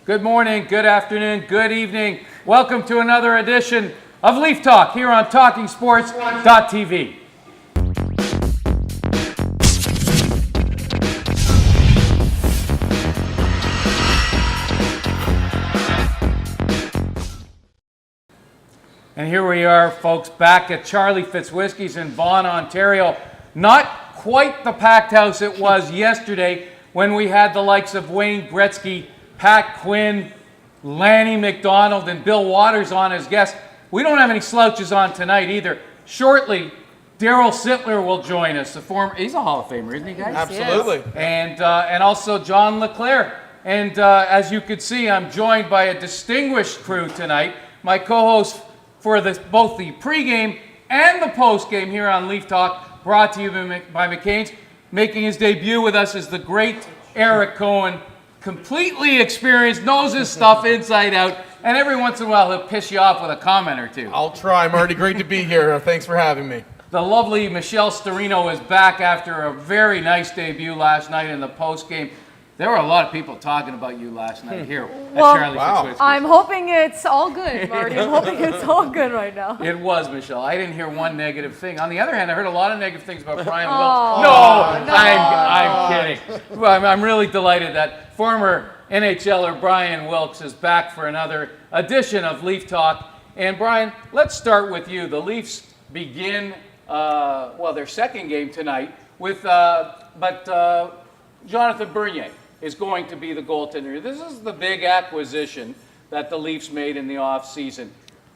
Good morning, good afternoon, good evening. Welcome to another edition of Leaf Talk here on TalkingSports.tv. And here we are, folks, back at Charlie Fitzwhiskey's in Vaughan, Ontario. Not quite the packed house it was yesterday when we had the likes of Wayne Gretzky, Pat Quinn, Lanny McDonald, and Bill Waters on as guests. We don't have any slouches on tonight either. Shortly, Darryl Sittler will join us. He's a Hall of Famer, isn't he, guys? Absolutely. And also John LeClair. And as you could see, I'm joined by a distinguished crew tonight. My co-host for both the pregame and the postgame here on Leaf Talk, brought to you by McCain's. Making his debut with us is the great Eric Cohen, completely experienced, knows his stuff inside out, and every once in a while he'll piss you off with a comment or two. I'll try, Marty. Great to be here. Thanks for having me. The lovely Michelle Sturino is back after a very nice debut last night in the postgame. There were a lot of people talking about you last night here at Charlie Fitzwhiskey's. I'm hoping it's all good, Marty. I'm hoping it's all good right now. It was, Michelle. I didn't hear one negative thing. On the other hand, I heard a lot of negative things about Brian Wilks. No, I'm kidding. Well, I'm really delighted that former NHLer Brian Wilks is back for another edition of Leaf Talk. And Brian, let's start with you. The Leafs begin, their second game tonight with, Jonathan Bernier is going to be the goaltender. This is the big acquisition that the Leafs made in the offseason.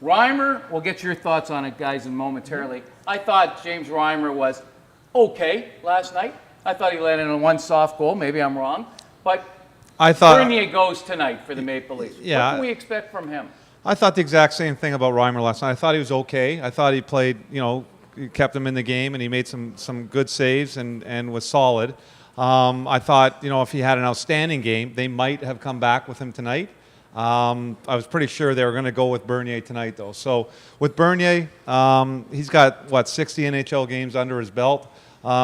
Reimer, we'll get your thoughts on it, guys, momentarily. I thought James Reimer was okay last night. I thought he let in one soft goal. Maybe I'm wrong. But Bernier goes tonight for the Maple Leafs. Yeah, what can we expect from him? I thought the exact same thing about Reimer last night. I thought he was okay. I thought he played, he kept him in the game, and he made some good saves and was solid. I thought, if he had an outstanding game, they might have come back with him tonight. I was pretty sure they were going to go with Bernier tonight, though. So with Bernier, he's got, 60 NHL games under his belt.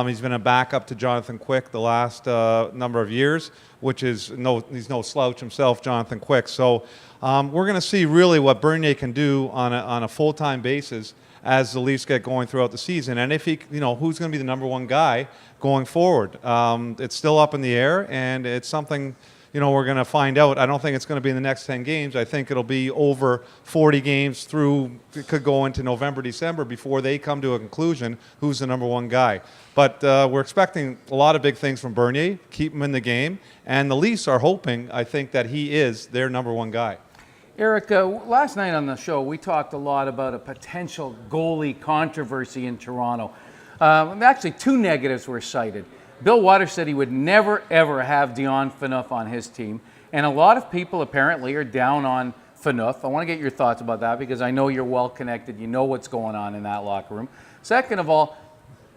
He's been a backup to Jonathan Quick the last number of years, which is he's no slouch himself, Jonathan Quick. So we're going to see really what Bernier can do on a full-time basis as the Leafs get going throughout the season. And if he, who's going to be the number one guy going forward? It's still up in the air, and it's something, we're going to find out. I don't think it's going to be in the next 10 games. I think it'll be over 40 games through, it could go into November, December before they come to a conclusion who's the number one guy. But we're expecting a lot of big things from Bernier, keep him in the game, and the Leafs are hoping, I think, that he is their number one guy. Eric, last night on the show, we talked a lot about a potential goalie controversy in Toronto. Actually, two negatives were cited. Bill Waters said he would never, ever have Dion Phaneuf on his team. And a lot of people apparently are down on Phaneuf. I want to get your thoughts about that because I know you're well connected. You know what's going on in that locker room. Second of all,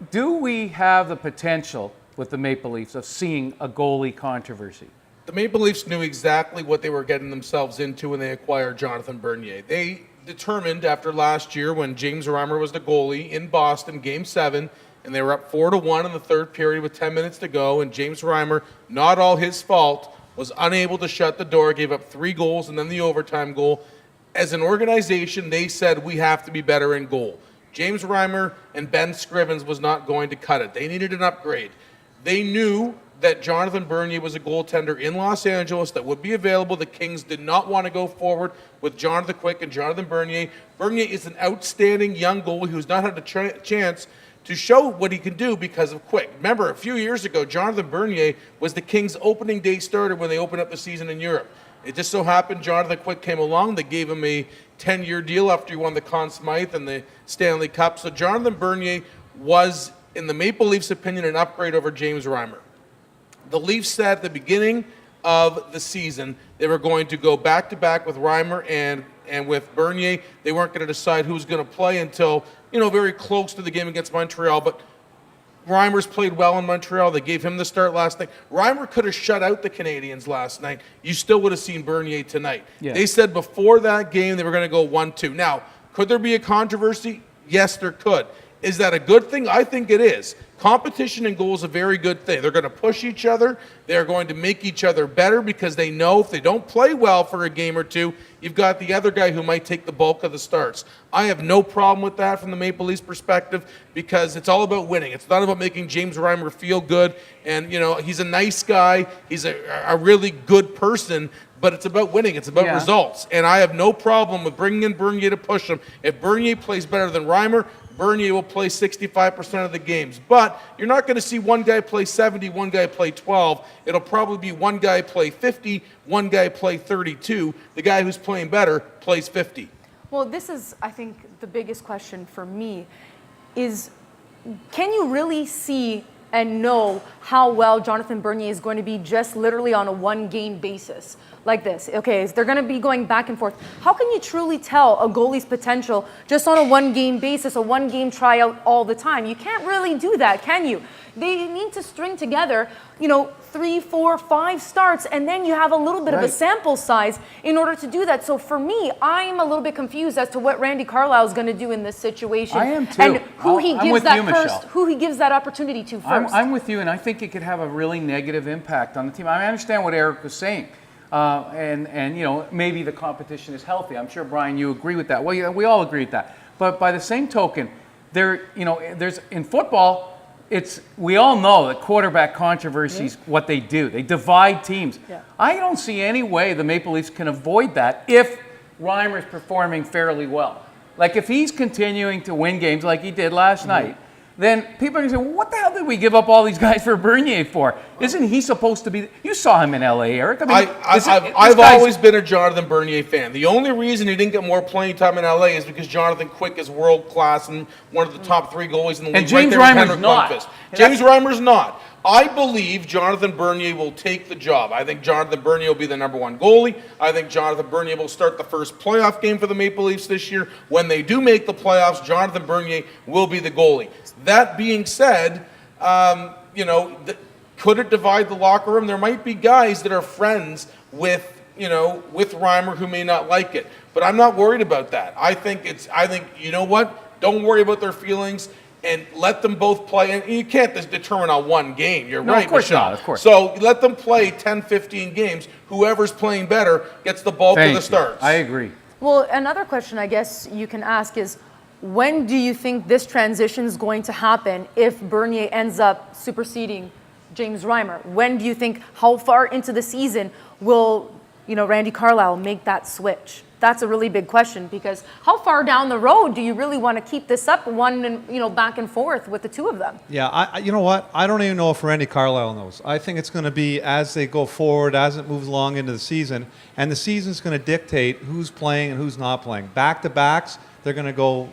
do we have the potential with the Maple Leafs of seeing a goalie controversy? The Maple Leafs knew exactly what they were getting themselves into when they acquired Jonathan Bernier. They determined after last year when James Reimer was the goalie in Boston, Game 7, and they were up 4-1 in the third period with 10 minutes to go, and James Reimer, not all his fault, was unable to shut the door, gave up 3 goals and then the overtime goal. As an organization, they said, we have to be better in goal. James Reimer and Ben Scrivens was not going to cut it. They needed an upgrade. They knew that Jonathan Bernier was a goaltender in Los Angeles that would be available. The Kings did not want to go forward with Jonathan Quick and Jonathan Bernier. Bernier is an outstanding young goalie who's not had a chance to show what he can do because of Quick. Remember, a few years ago, Jonathan Bernier was the Kings' opening day starter when they opened up the season in Europe. It just so happened Jonathan Quick came along. They gave him a 10-year deal after he won the Conn Smythe and the Stanley Cup. So Jonathan Bernier was, in the Maple Leafs' opinion, an upgrade over James Reimer. The Leafs said at the beginning of the season they were going to go back-to-back with Reimer and with Bernier. They weren't going to decide who was going to play until, very close to the game against Montreal. But Reimer's played well in Montreal. They gave him the start last night. Reimer could have shut out the Canadiens last night. You still would have seen Bernier tonight. Yeah. They said before that game they were going to go 1-2. Now, could there be a controversy? Yes, there could. Is that a good thing? I think it is. Competition in goal is a very good thing. They're going to push each other. They're going to make each other better because they know if they don't play well for a game or two, you've got the other guy who might take the bulk of the starts. I have no problem with that from the Maple Leafs perspective because it's all about winning. It's not about making James Reimer feel good. And, you know, he's a nice guy. He's a really good person. But it's about winning. It's about results. And I have no problem with bringing in Bernier to push him. If Bernier plays better than Reimer, Bernier will play 65% of the games. But you're not going to see one guy play 70, one guy play 12. It'll probably be one guy play 50, one guy play 32. The guy who's playing better plays 50. Well, this is, I think, the biggest question for me is, can you really see and know how well Jonathan Bernier is going to be just literally on a one-game basis like this? Okay, so they're going to be going back and forth. How can you truly tell a goalie's potential just on a one-game basis, a one-game tryout all the time? You can't really do that, can you? They need to string together, 3, 4, 5 starts, and then you have a little bit of a sample size in order to do that. So for me, I'm a little bit confused as to what Randy Carlyle is going to do in this situation. I am too. And who he I'm gives with that you, Michelle. who he gives that opportunity to first. I'm with you, and I think it could have a really negative impact on the team. I understand what Eric was saying, and maybe the competition is healthy. I'm sure, Brian, you agree with that. Well, yeah, we all agree with that. But by the same token, there's in football. We all know that quarterback controversies, what they do. They divide teams. Yeah. I don't see any way the Maple Leafs can avoid that if Reimer's performing fairly well. Like if he's continuing to win games like he did last night, then people are going to say, well, what the hell did we give up all these guys for Bernier for? Isn't he supposed to be... You saw him in L.A., Eric. I've always been a Jonathan Bernier fan. The only reason he didn't get more playing time in L.A. is because Jonathan Quick is world-class and one of the top 3 goalies in the league. And James Reimer's not. James Reimer's not. I believe Jonathan Bernier will take the job. I think Jonathan Bernier will be the #1 goalie. I think Jonathan Bernier will start the first playoff game for the Maple Leafs this year. When they do make the playoffs, Jonathan Bernier will be the goalie. That being said, could it divide the locker room? There might be guys that are friends with Reimer who may not like it. But I'm not worried about that. I think you know what? Don't worry about their feelings. And let them both play. And you can't just determine on one game. You're right, of course Michelle. not, of course. So let them play 10, 15 games. Whoever's playing better gets the bulk of the starts. I agree. Well, another question I guess you can ask is, when do you think this transition is going to happen if Bernier ends up superseding James Reimer? When do you think, how far into the season will Randy Carlyle make that switch? That's a really big question, because how far down the road do you really want to keep this up back and forth with the two of them? Yeah, you know what? I don't even know if Randy Carlyle knows. I think it's going to be as they go forward, as it moves along into the season, and the season's going to dictate who's playing and who's not playing. Back-to-backs, they're going to go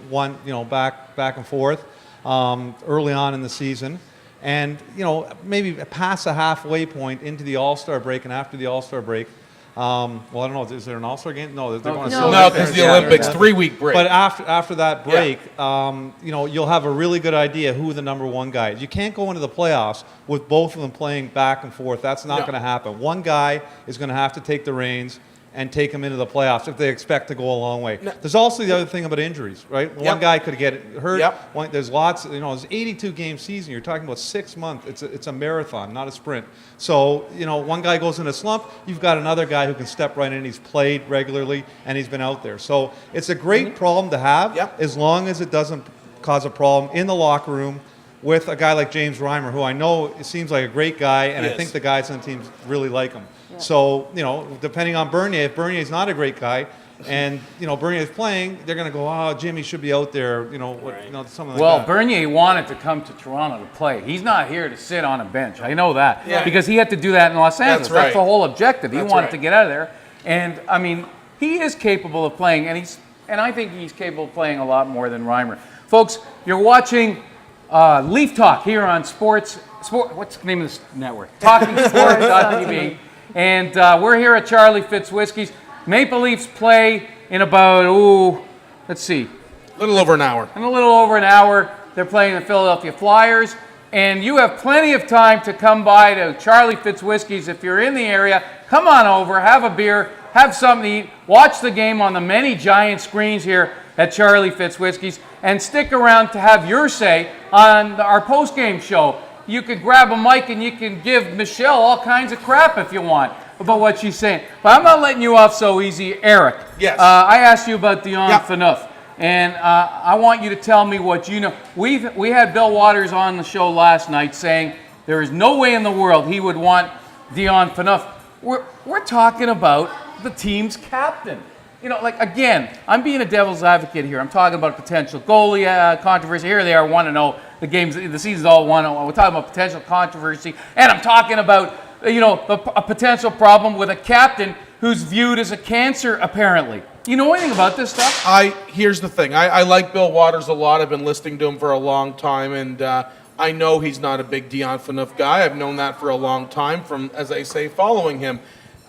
back and forth early on in the season. And, maybe past a halfway point into the All-Star break and after the All-Star break, I don't know. Is there an All-Star game? No, they're going to No, because the Olympics, 3-week break. But after that break, you'll have a really good idea who the #1 guy is. You can't go into the playoffs with both of them playing back and forth. That's not going to happen. One guy is going to have to take the reins and take them into the playoffs if they expect to go a long way. There's also the other thing about injuries, right? One guy could get hurt. There's lots. It's 82-game season. You're talking about 6 months. It's a marathon, not a sprint. So one guy goes in a slump. You've got another guy who can step right in. He's played regularly and he's been out there. So it's a great problem to have, as long as it doesn't cause a problem in the locker room with a guy like James Reimer, who I know seems like a great guy, and I think the guys on the team really like him. Yeah. So, depending on Bernier, if Bernier's not a great guy, and, Bernier's playing, they're going to go, oh, Jimmy should be out there, something like that. Well, Bernier wanted to come to Toronto to play. He's not here to sit on a bench. I know that. Yeah. Because he had to do that in Los Angeles. That's the whole objective. He wanted to get out of there. And, he is capable of playing, and I think he's capable of playing a lot more than Reimer. Folks, you're watching Leaf Talk here on Sport. What's the name of this network? TalkingSport.tv. And we're here at Charlie Fitz Whiskey's. Maple Leafs play in about, let's see. A little over an hour. In a little over an hour, they're playing the Philadelphia Flyers. And you have plenty of time to come by to Charlie Fitz Whiskey's. If you're in the area, come on over, have a beer, have something to eat, watch the game on the many giant screens here at Charlie Fitz Whiskey's. and stick around to have your say on our post-game show. You can grab a mic and you can give Michelle all kinds of crap if you want about what she's saying. But I'm not letting you off so easy. Eric, Yes. I asked you about Dion Yeah. Phaneuf, and I want you to tell me what you know. We had Bill Waters on the show last night saying there is no way in the world he would want Dion Phaneuf. We're talking about the team's captain. You know, like, again, I'm being a devil's advocate here. I'm talking about potential goalie controversy. Here they are 1-0. The season's all 1-0. We're talking about potential controversy. And I'm talking about, a potential problem with a captain who's viewed as a cancer, apparently. You know anything about this stuff? Here's the thing. I like Bill Waters a lot. I've been listening to him for a long time, and I know he's not a big Dion Phaneuf guy. I've known that for a long time from, as I say, following him.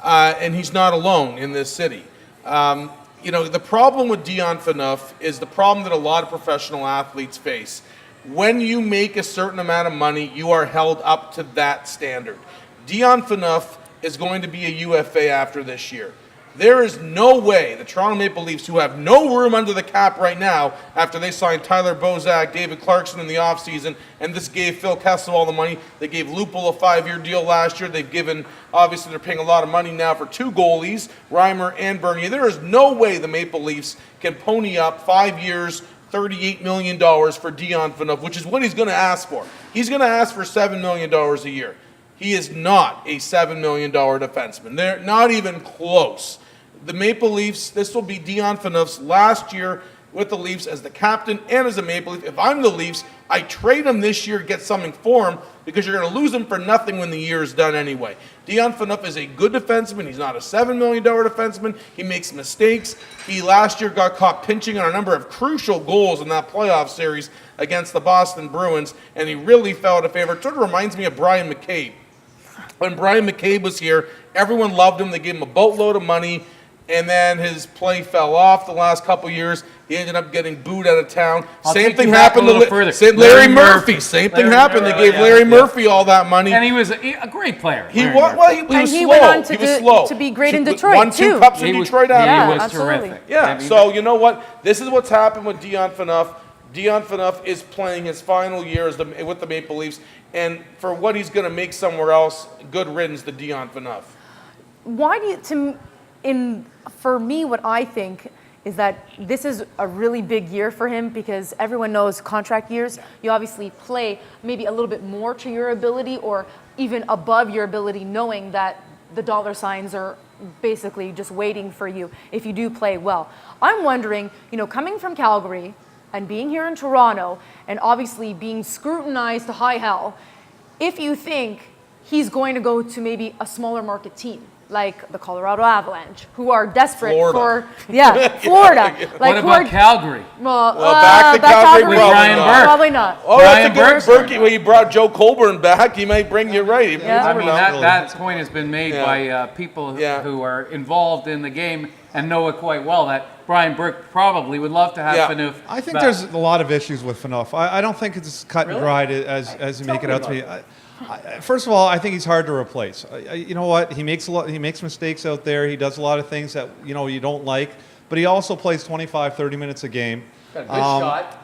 And he's not alone in this city. The problem with Dion Phaneuf is the problem that a lot of professional athletes face. When you make a certain amount of money, you are held up to that standard. Dion Phaneuf is going to be a UFA after this year. There is no way the Toronto Maple Leafs, who have no room under the cap right now after they signed Tyler Bozak, David Clarkson in the offseason, and this gave Phil Kessel all the money. They gave Lupul a 5-year deal last year. They've given, obviously they're paying a lot of money now for 2 goalies, Reimer and Bernier. There is no way the Maple Leafs can pony up 5 years, $38 million for Dion Phaneuf, which is what he's going to ask for. He's going to ask for $7 million a year. He is not a $7 million defenseman. They're not even close. The Maple Leafs, this will be Dion Phaneuf's last year with the Leafs as the captain and as a Maple Leaf. If I'm the Leafs, I trade him this year, get something for him, because you're going to lose him for nothing when the year is done anyway. Dion Phaneuf is a good defenseman. He's not a $7 million defenseman. He makes mistakes. He last year got caught pinching on a number of crucial goals in that playoff series against the Boston Bruins, and he really fell out of favor. It sort of reminds me of Brian McCabe. When Brian McCabe was here, everyone loved him. They gave him a boatload of money. And then his play fell off the last couple years. He ended up getting booed out of town. Same thing happened to Larry Murphy. Same thing happened. They gave Larry Murphy all that money. And he was a great player. He was he slow. went on He was slow. to be great in Detroit, Won 2 too. cups in Detroit after. Yeah, He was absolutely. terrific. Yeah, so you know what? This is what's happened with Dion Phaneuf. Dion Phaneuf is playing his final year with the Maple Leafs. And for what he's going to make somewhere else, good riddance to Dion Phaneuf. Why do you, for me, what I think is that this is a really big year for him, because everyone knows contract years, you obviously play maybe a little bit more to your ability or even above your ability, knowing that the dollar signs are basically just waiting for you if you do play well. I'm wondering, coming from Calgary and being here in Toronto and obviously being scrutinized to high hell, if you think he's going to go to maybe a smaller market team, like the Colorado Avalanche, who are desperate Florida. Florida. What about Calgary? Well, back to Calgary with Ryan Burke. Probably not. Oh, Brian that's a good Berkey. When he brought Joe Colburn back, he might bring you right. Yeah. I mean, that point has been made Yeah. by people who are involved in the game and know it quite well, that Brian Burke probably would love to have Phaneuf I think back. there's a lot of issues with Phaneuf. I don't think it's cut and dried as you make it out to be. First of all, I think he's hard to replace. You know what? He makes mistakes out there. He does a lot of things that you don't like. But he also plays 25, 30 minutes a game. Got a good shot.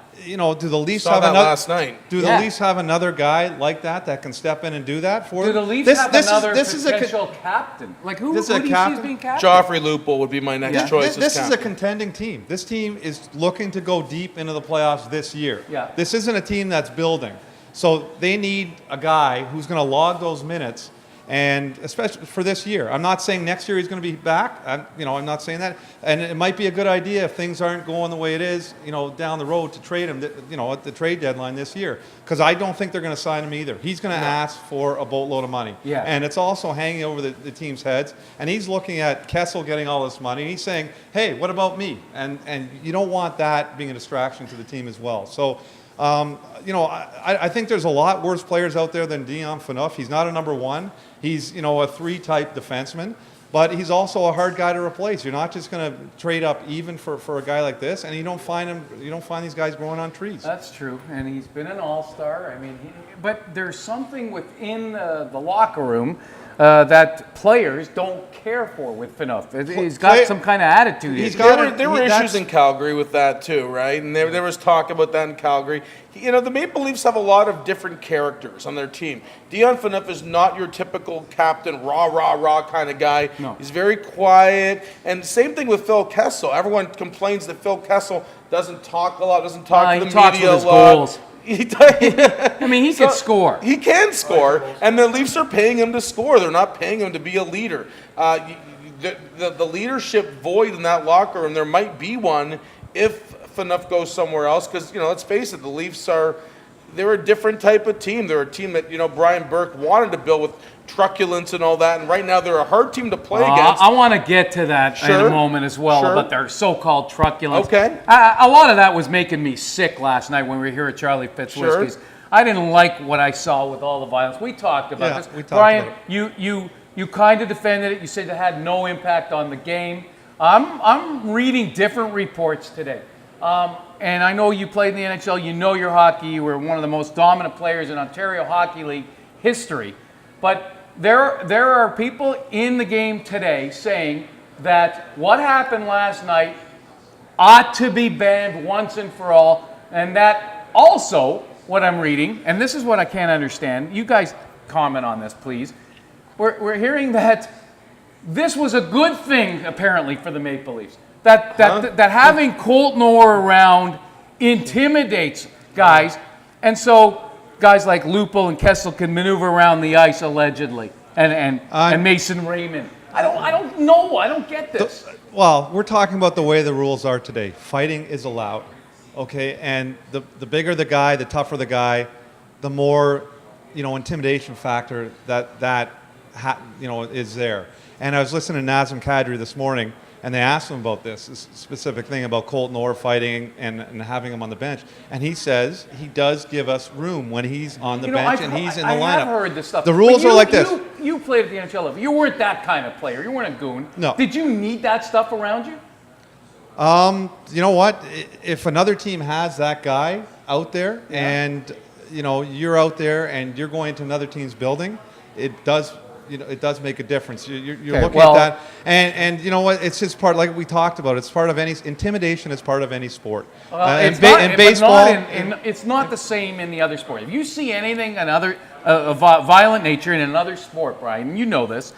Do the Leafs Saw have that another? last night. Do the Leafs have another guy like that can step in and do that for Do them? the Leafs have another this is potential captain? Like who do you see as captain? being captain? Joffrey Lupul would be my next choice. This is a contending team. This team is looking to go deep into the playoffs this year. Yeah. This isn't a team that's building. So they need a guy who's going to log those minutes, and especially for this year. I'm not saying next year he's going to be back. I'm not saying that. And it might be a good idea if things aren't going the way it is, down the road, to trade him, at the trade deadline this year. Because I don't think they're going to sign him either. He's going to ask for a boatload of money. Yeah. And it's also hanging over the team's heads. And he's looking at Kessel getting all this money. And he's saying, hey, what about me? And you don't want that being a distraction to the team as well. So, I think there's a lot worse players out there than Dion Phaneuf. He's not a number one. He's, a 3-type defenseman. But he's also a hard guy to replace. You're not just going to trade up even for a guy like this, and you don't find these guys growing on trees. That's true, and he's been an all-star. I mean, but there's something within the locker room that players don't care for with Phaneuf. He's got some kind of attitude. There were issues in Calgary with that too, right? And there was talk about that in Calgary. The Maple Leafs have a lot of different characters on their team. Dion Phaneuf is not your typical captain, rah kind of guy. No. He's very quiet. And same thing with Phil Kessel. Everyone complains that Phil Kessel doesn't talk a lot, doesn't talk to the media a lot. Goals. He does. I mean, he can score. He can score, and the Leafs are paying him to score. They're not paying him to be a leader. The leadership void in that locker room, there might be one if Phaneuf goes somewhere else. Because, let's face it, the Leafs they're a different type of team. They're a team that, Brian Burke wanted to build with truculence and all that, and right now they're a hard team to play against. I want to get to that in a moment as well, Sure. about their so-called truculence. Okay. A lot of that was making me sick last night when we were here at Charlie Fitzwhiskey's. Sure. I didn't like what I saw with all the violence. We talked about this. We talked Brian, about you kind of defended it. You said it had no impact on the game. I'm reading different reports today. And I know you played in the NHL. You know your hockey. You were one of the most dominant players in Ontario Hockey League history. But there are people in the game today saying that what happened last night ought to be banned once and for all. And that also, what I'm reading, and this is what I can't understand. You guys comment on this, please. We're hearing that this was a good thing, apparently, for the Maple Leafs. That having Colton Orr around intimidates guys, and so guys like Lupul and Kessel can maneuver around the ice allegedly, and Mason Raymond. I don't know. I don't get this. Well, we're talking about the way the rules are today. Fighting is allowed, okay? And the bigger the guy, the tougher the guy, the more intimidation factor that is there. And I was listening to Nazem Kadri this morning, and they asked him about this specific thing about Colton Orr fighting and having him on the bench. And he says he does give us room when he's on the bench and he's in the lineup. I have heard this stuff. The rules are like this. You played at the NHL level. You weren't that kind of player. You weren't a goon. No. Did you need that stuff around you? You know what? If another team has that guy out there and you're out there and you're going to another team's building, it does make a difference. You're looking at that, and you know what? It's just part, like we talked about. It's part of any intimidation. Is part of any sport. In baseball, it's not the same in the other sport. If you see anything another violent nature in another sport, Brian, you know this,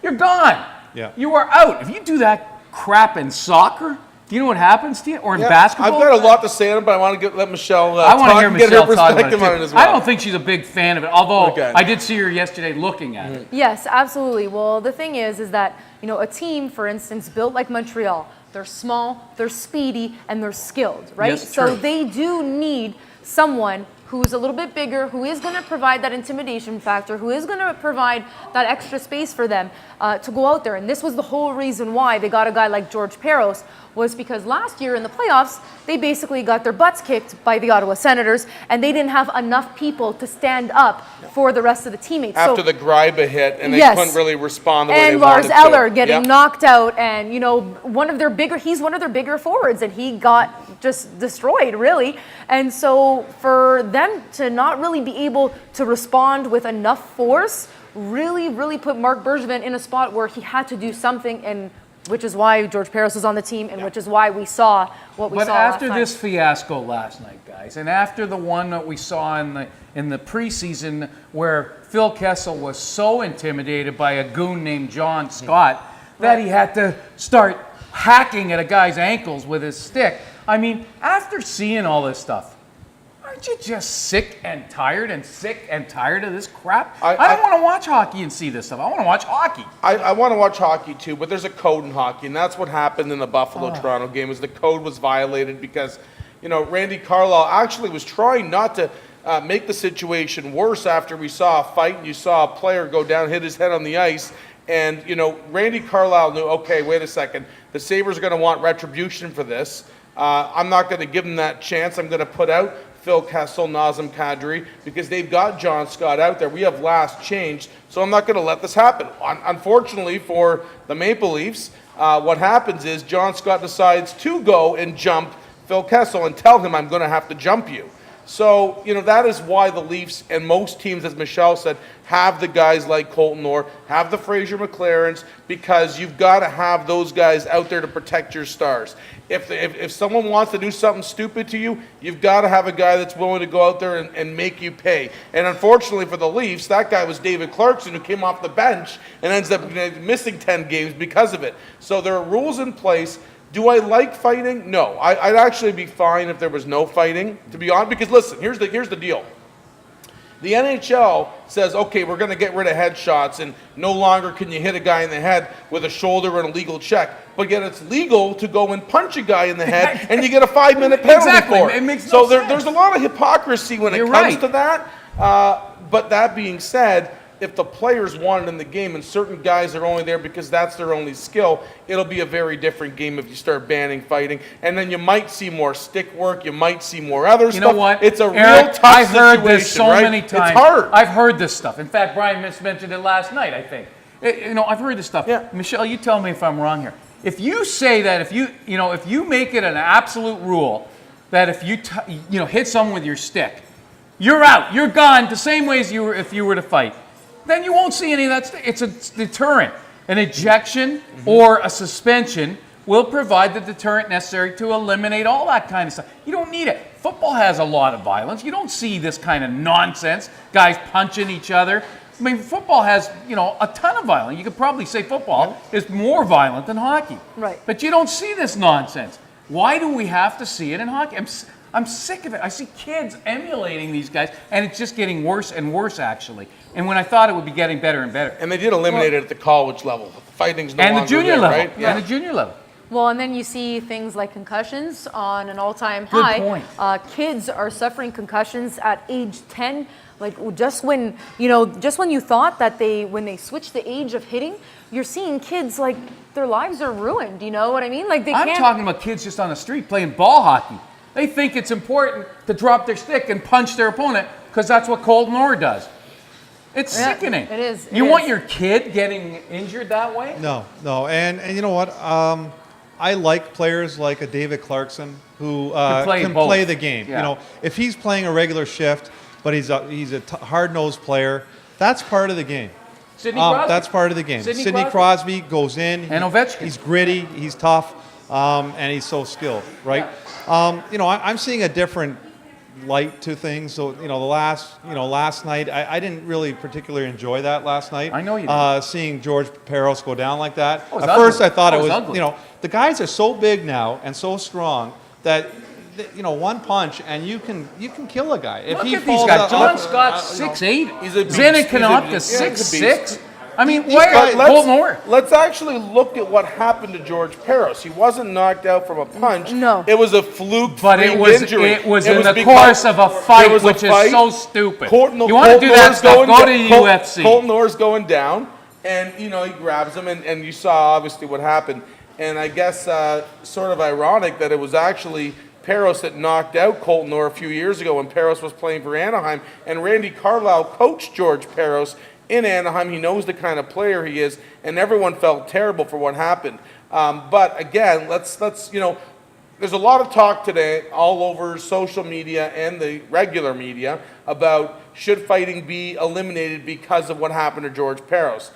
you're gone. Yeah. You are out. If you do that crap in soccer, do you know what happens to you? Or in basketball? I've got a lot to say on it, but I want to let Michelle I want to hear Michelle talk about it, on it as well. I don't think she's a big fan of it, although I did see her yesterday looking at it. Yes, absolutely. Well, the thing is that, a team, for instance, built like Montreal, they're small, they're speedy, and they're skilled, right? Yes, so true. they do need someone who's a little bit bigger, who is going to provide that intimidation factor, who is going to provide that extra space for them to go out there. And this was the whole reason why they got a guy like George Peros, was because last year in the playoffs, they basically got their butts kicked by the Ottawa Senators, and they didn't have enough people to stand up for the rest of the teammates. After the Greiba hit, and they couldn't really respond the way they and wanted Lars Eller getting knocked out, and he's one of their bigger forwards, and he got just destroyed, really. And so for them to not really be able to respond with enough force really put Marc Bergevin in a spot where he had to do something, and which is why George Peros was on the team, and which is why we saw what we saw last night. But after this fiasco last night, guys, and after the one that we saw in the preseason where Phil Kessel was so intimidated by a goon named John Scott that he had to start hacking at a guy's ankles with his stick. I mean, after seeing all this stuff, aren't you just sick and tired of this crap? I don't want to watch hockey and see this stuff. I want to watch hockey. I want to watch hockey too, but there's a code in hockey, and that's what happened in the Buffalo-Toronto game. Is the code was violated because, Randy Carlyle actually was trying not to make the situation worse after we saw a fight and you saw a player go down, hit his head on the ice, and Randy Carlyle knew, okay, wait a second, the Sabres are going to want retribution for this. I'm not going to give them that chance. I'm going to put out Phil Kessel, Nazem Kadri, because they've got John Scott out there. We have last changed, so I'm not going to let this happen. Unfortunately for the Maple Leafs, what happens is John Scott decides to go and jump Phil Kessel and tell him, I'm going to have to jump you. So, that is why the Leafs and most teams, as Michelle said, have the guys like Colton Orr, have the Fraser McLarens, because you've got to have those guys out there to protect your stars. If someone wants to do something stupid to you, you've got to have a guy that's willing to go out there and make you pay. And unfortunately for the Leafs, that guy was David Clarkson, who came off the bench and ends up missing 10 games because of it. So there are rules in place. Do I like fighting? No. I'd actually be fine if there was no fighting, to be honest. Because listen, here's the deal. The NHL says, okay, we're going to get rid of headshots, and no longer can you hit a guy in the head with a shoulder and a legal check. But yet it's legal to go and punch a guy in the head, and you get a 5-minute penalty for it. It makes no sense. There's a lot of hypocrisy when it comes to that. But that being said, if the players want it in the game and certain guys are only there because that's their only skill, it'll be a very different game if you start banning fighting. And then you might see more stick work. You might see more other stuff. You know what? It's a Eric, real tough I've heard situation, this so right? many times. It's hard. I've heard this stuff. In fact, Brian mentioned it last night, I think. I've heard this stuff. Yeah. Michelle, you tell me if I'm wrong here. If you say that, if you make it an absolute rule that if you hit someone with your stick, you're out, you're gone, the same way as if you were to fight, then you won't see any of that stuff. It's a deterrent. An ejection or a suspension will provide the deterrent necessary to eliminate all that kind of stuff. You don't need it. Football has a lot of violence. You don't see this kind of nonsense, guys punching each other. I mean, football has, a ton of violence. You could probably say football is more violent than hockey. Right. But you don't see this nonsense. Why do we have to see it in hockey? I'm sick of it. I see kids emulating these guys, and it's just getting worse and worse, actually. And when I thought it would be getting better and better. And they did eliminate it at the college level. Fighting's no and longer the junior there, level. right? Yeah. And the junior level. Well, and then you see things like concussions on an all-time Good high. point. Kids are suffering concussions at age 10. Like just when you thought that when they switched the age of hitting, you're seeing kids like their lives are ruined. You know what I mean? Like I'm talking about kids just on the street playing ball hockey. They think it's important to drop their stick and punch their opponent because that's what Colton Orr does. It's sickening. It is. You want your kid getting injured that way? No. And you know what? I like players like a David Clarkson who can play the game. Yeah. If he's playing a regular shift, but he's a hard-nosed player, that's part of the game. Sidney Crosby? That's part of the game. Sidney Crosby goes in. And Ovechkin. He's gritty. He's tough. And he's so skilled, right? I'm seeing a different light to things. So, last night, I didn't really particularly enjoy that last night. I know you didn't. Seeing George Peros go down like that. At first, I thought it was, ugly. the guys are so big now and so strong that, one punch and you can kill a guy. Look at these guys. John Scott's 6'8". He's a beast. Zenon Konopka's He's a 6'6". I mean, why Colton Orr? Let's actually look at what happened to George Peros. He wasn't knocked out from a punch. No. It was a fluke But injury. it was in the course of a fight, which is so stupid. You want to do that stuff, go to the UFC. Colton Orr's going down, and, he grabs him, and you saw, obviously, what happened. And I guess sort of ironic that it was actually Peros that knocked out Colton Orr a few years ago when Peros was playing for Anaheim, and Randy Carlyle coached George Peros in Anaheim. He knows the kind of player he is, and everyone felt terrible for what happened. But again, let's there's a lot of talk today all over social media and the regular media about should fighting be eliminated because of what happened to George Peros.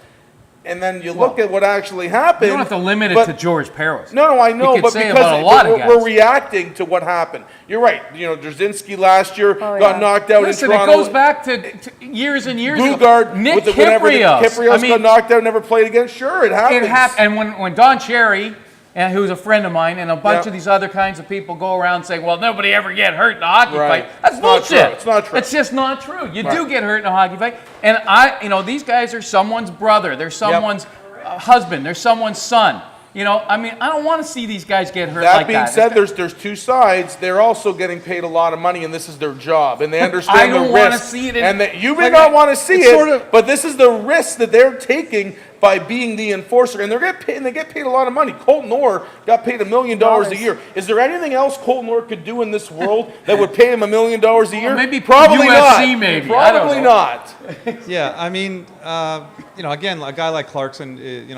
And then you look at what actually happened. You don't have to limit it to George Peros. No, I know, but because we're reacting to what happened. You're right. Drzinski last year got knocked out in Toronto. It goes back to years and years ago. Bugard, Nick Kypreos. Got knocked out, never played again. Sure, it happens. It happened. And when Don Cherry, who's a friend of mine, and a bunch of these other kinds of people go around saying, well, nobody ever get hurt in a hockey fight. That's bullshit. It's not true. It's just not true. You do get hurt in a hockey fight. And these guys are someone's brother. They're someone's husband. They're someone's son. I don't want to see these guys get hurt like that. That being said, there's two sides. They're also getting paid a lot of money, and this is their job, and they understand the risk. I don't want to see it. And that you may not want to see it, but this is the risk that they're taking by being the enforcer, and they get paid a lot of money. Colton Orr got paid $1 million a year. Is there anything else Colton Orr could do in this world that would pay him $1 million a year? Maybe probably UFC, not. maybe. Probably not. Yeah, I mean, again, a guy like Clarkson, is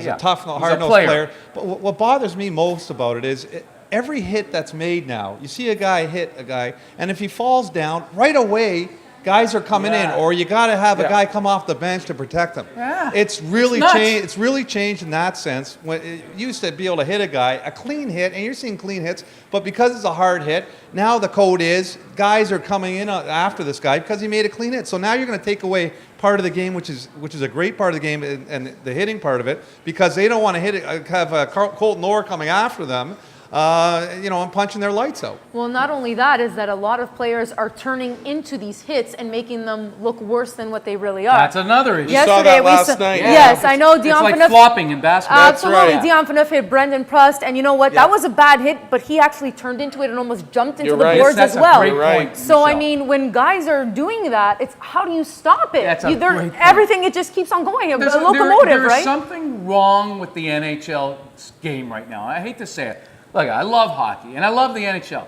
a tough, hard-nosed player. But what bothers me most about it is every hit that's made now, you see a guy hit a guy, and if he falls down, right away, guys are coming in, or you got to have a guy come off the bench to protect him. Yeah. It's really It's nuts. changed. It's really changed in that sense. When you used to be able to hit a guy, a clean hit, and you're seeing clean hits, but because it's a hard hit, now the code is guys are coming in after this guy because he made a clean hit. So now you're going to take away part of the game, which is a great part of the game, and the hitting part of it, because they don't want to hit it, have Colton Orr coming after them. And punching their lights out. Well, not only that, is that a lot of players are turning into these hits and making them look worse than what they really are. That's another issue. saw that last night. Yes, I know Dion It's like Phaneuf. flopping in basketball. Absolutely, right. Dion Phaneuf hit Brendan Prust, and you know what? That was a bad hit, but he actually turned into it and almost jumped into You're the right. boards That's as a well. great Right. point, So I Michelle. mean, when guys are doing that, it's how do you stop it? That's a great point. Everything, it just keeps on going. A There's locomotive, there's right? something wrong with the NHL game right now. I hate to say it. Look, I love hockey and I love the NHL.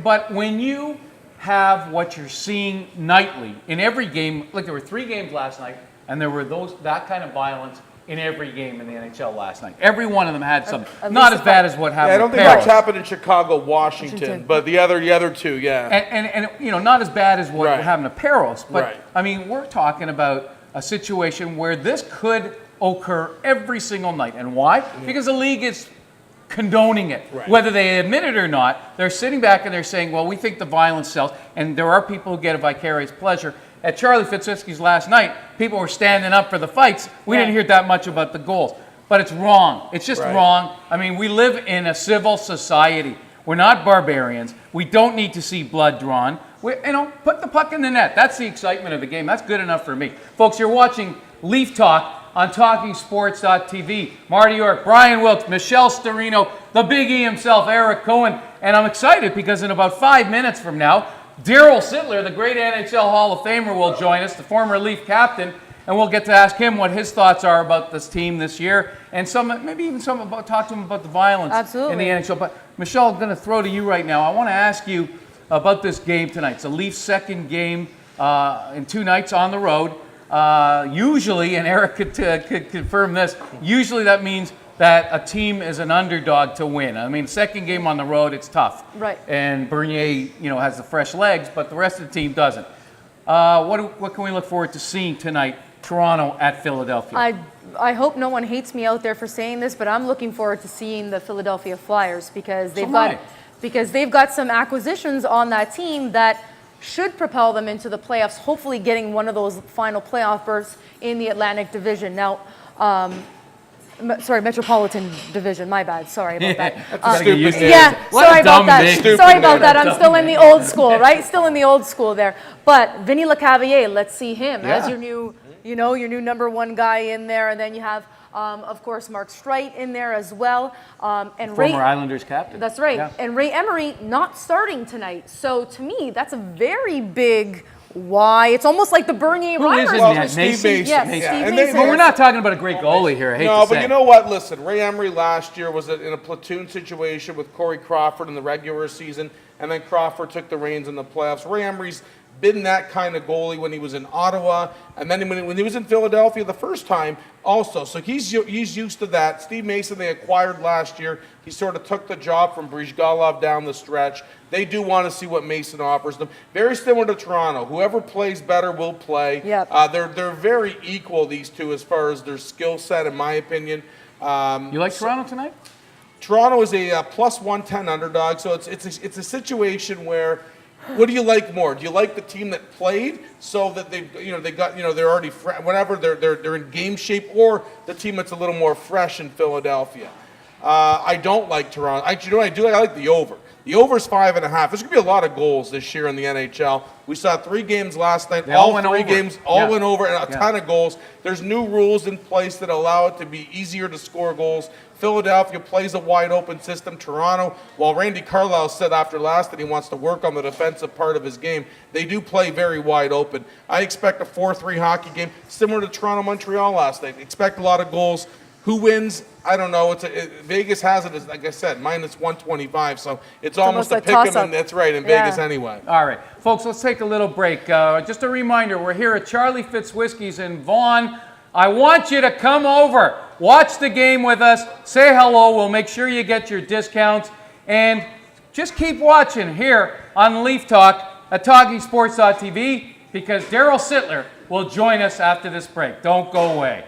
But when you have what you're seeing nightly in every game, like there were 3 games last night, and there were that kind of violence in every game in the NHL last night. Every one of them had something. At Not least as bad as what happened. I don't with think Paris. much happened in Chicago, Washington, but the other two, yeah. And not as bad as what Right. happened to Paris. But Right. I mean, we're talking about a situation where this could occur every single night. And why? Because the league is condoning it. Right. Whether they admit it or not, they're sitting back and they're saying, well, we think the violence sells. And there are people who get a vicarious pleasure. At Charlie Fitzwiski's last night, people were standing up for the fights. We didn't hear that much about the goals. But it's wrong. It's just Right. wrong. I mean, we live in a civil society. We're not barbarians. We don't need to see blood drawn. Put the puck in the net. That's the excitement of the game. That's good enough for me. Folks, you're watching Leaf Talk on TalkingSports.tv. Marty York, Brian Wilks, Michelle Sturino, the Big E himself, Eric Cohen. And I'm excited because in about 5 minutes from now, Darryl Sittler, the great NHL Hall of Famer, will join us, the former Leaf captain, and we'll get to ask him what his thoughts are about this team this year, and talk to him about the violence in the NHL. But Michelle, I'm going to throw to you right now. I want to ask you about this game tonight. It's the Leafs' second game in 2 nights on the road. Usually, and Eric could confirm this, usually that means that a team is an underdog to win. I mean, second game on the road, it's tough. Right. And Bernier, has the fresh legs, but the rest of the team doesn't. What can we look forward to seeing tonight, Toronto at Philadelphia? I hope no one hates me out there for saying this, but I'm looking forward to seeing the Philadelphia Flyers because they've got some acquisitions on that team that should propel them into the playoffs, hopefully getting one of those final playoff berths in the Atlantic Division. Now, Metropolitan Division, my bad. Sorry about that. Stupid name. Yeah, What a sorry about dumb that. name. Sorry about that. I'm still in the old school, right? Still in the old school there. But Vinny Lecavalier, let's see him as your new, your new number 1 guy in there, and then you have, of course, Mark Streit in there as well, and Former Islanders captain. That's right. Yeah. And Ray Emery not starting tonight. So to me, that's a very big why. It's almost like the Bernier Who is Reimers. in Well, that? Steve Mason? Mason. Yes, Yeah. Steve And Mason. But we're not talking about a great goalie here. I hate No, to say. but you know what? Listen, Ray Emery last year was in a platoon situation with Corey Crawford in the regular season, and then Crawford took the reins in the playoffs. Ray Emery's been that kind of goalie when he was in Ottawa, and then when he was in Philadelphia the first time also. So he's used to that. Steve Mason they acquired last year. He sort of took the job from Brizgalov down the stretch. They do want to see what Mason offers them. Very similar to Toronto. Whoever plays better will play. Yep. They're very equal, these two, as far as their skill set, in my opinion. You like Toronto tonight? Toronto is a plus 110 underdog, so it's a situation where, what do you like more? Do you like the team that played so that they're already whenever they're in game shape, or the team that's a little more fresh in Philadelphia? I don't like Toronto. Actually, I do. I like the over. The over is 5.5. There's going to be a lot of goals this year in the NHL. We saw 3 games last night. They all went three over. games went over, and a ton of goals. There's new rules in place that allow it to be easier to score goals. Philadelphia plays a wide open system. Toronto, while Randy Carlyle said after last that he wants to work on the defensive part of his game, they do play very wide open. I expect a 4-3 hockey game similar to Toronto-Montreal last night. Expect a lot of goals. Who wins? I don't know. Vegas has it as, like I said, minus 125. So it's almost a a pick 'em, toss-up. and that's right in Yeah. Vegas anyway. All right, folks, let's take a little break. Just a reminder, we're here at Charlie Fitzwiski's in Vaughan. I want you to come over, watch the game with us, say hello. We'll make sure you get your discounts. And just keep watching here on Leaf Talk at TalkingSports.tv because Darryl Sittler will join us after this break. Don't go away.